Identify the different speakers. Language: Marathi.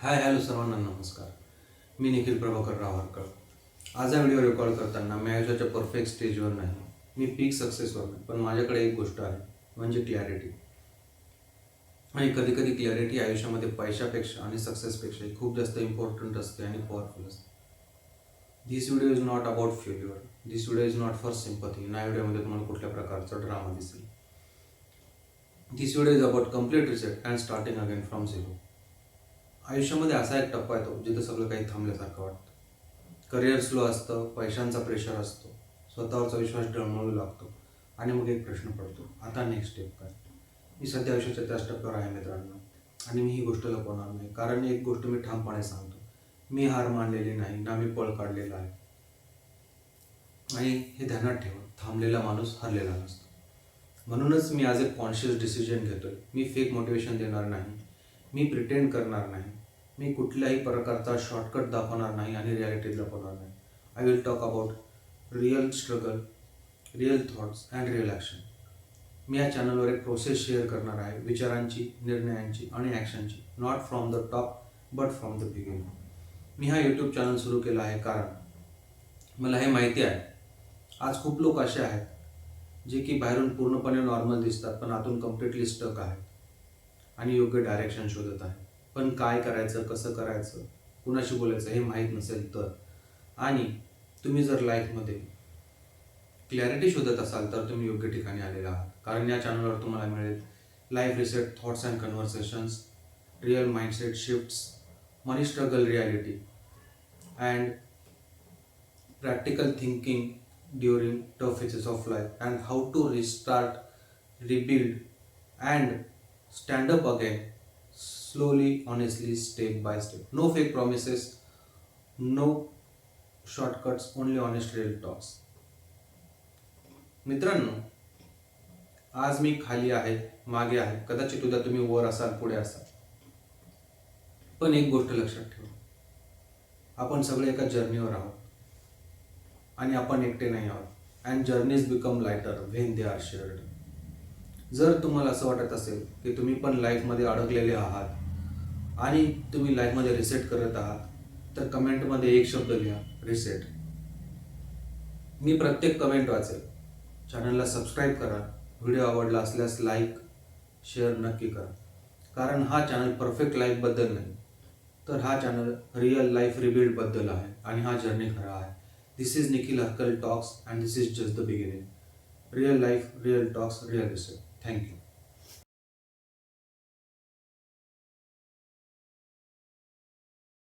Speaker 1: हाय हॅलो सर्वांना नमस्कार. मी निखिल प्रभाकर रावरकर. आज हा व्हिडिओ रेकॉर्ड करताना मी आयुष्याच्या परफेक्ट स्टेजवर नाही, मी पीक सक्सेसवर नाही, पण माझ्याकडे एक गोष्ट आहे, म्हणजे क्लॅरिटी. आणि कधी कधी क्लॅरिटी आयुष्यामध्ये पैशापेक्षा आणि सक्सेसपेक्षा खूप जास्त इम्पॉर्टंट असते आणि पॉवरफुल असते. This video is not about failure. This video is not for sympathy. या व्हिडिओमध्ये तुम्हाला कुठल्या प्रकारचा ड्रामा दिसेल. This video is about complete reset and starting again from zero. आयुष्यामध्ये असा एक टप्पा येतो जिथं सगळं काही थांबल्यासारखं वाटतं. करिअर स्लो असतं, पैशांचा प्रेशर असतो, स्वतःवरचा विश्वास डळमळू लागतो आणि मग एक प्रश्न पडतो, आता नेक्स्ट स्टेप काय? मी सध्या आयुष्याच्या त्याच टप्प्यावर आहे मित्रांनो, आणि मी ही गोष्ट लपवणार नाही, कारण एक गोष्ट मी ठामपणे सांगतो, मी हार मानलेली नाही ना, मी पळ काढलेला आहे. आणि हे ध्यानात ठेवा, थांबलेला माणूस हरलेला नसतो. म्हणूनच मी आज एक कॉन्शियस डिसिजन घेतोय. मी फेक मोटिवेशन देणार नाही, मी प्रिटेंड करणार नाही, मी कुठल्याही प्रकारचा शॉर्टकट दाखवणार नाही आणि रियालिटी दाखवणार नाही. I will talk about real struggle, real thoughts and real action. मी या चॅनलवर एक प्रोसेस शेअर करणार आहे, विचारांची, निर्णयांची आणि ॲक्शनची. Not from the top but from the beginning. मी हा यूट्यूब चॅनल सुरू केला आहे कारण मला हे माहिती आहे, आज खूप लोक असे आहेत जे की बाहेरून पूर्णपणे नॉर्मल दिसतात, पण आतून कम्प्लिटली स्टक आहेत आणि योग्य डायरेक्शन शोधत आहे. पण काय करायचं, कसं करायचं, कुणाशी बोलायचं हे माहीत नसेल तर, आणि तुम्ही जर लाईफमध्ये क्लॅरिटी शोधत असाल तर तुम्ही योग्य ठिकाणी आलेला आहात. कारण या चॅनलवर तुम्हाला मिळेल life reset, thoughts and conversations, real mindset shifts, money struggle reality and practical thinking during tough phases of life, and how to restart, rebuild, and stand up again slowly, honestly, step by step. No fake promises, no shortcuts, only honest real talks. मित्रांनो, आज मी खाली आहे, मागे आहे, कदाचित उद्या तुम्ही वर असाल, पुढे असाल, पण एक गोष्ट लक्षात ठेवा, आपण सगळे एका जर्नीवर आहोत आणि आपण एकटे नाही आहोत. And journeys become lighter when they are shared. जर तुम्हाला असं वाटत असेल की तुम्ही पण लाईफमध्ये अडकलेले आहात आणि तुम्ही लाईफमध्ये रिसेट करत आहात, तर कमेंटमध्ये एक शब्द लिहा, रिसेट. मी प्रत्येक कमेंट वाचेल. चॅनलला सबस्क्राईब करा. व्हिडिओ आवडला असल्यास लाईक, शेअर नक्की करा. कारण हा चॅनल परफेक्ट लाईफबद्दल नाही, तर हा चॅनल रिअल लाईफ रिबिल्डबद्दल आहे आणि हा जर्नी खरा आहे. This is Nikhil Harkal Talks, and this is just the beginning. Real life, real talks, real research. Thank you.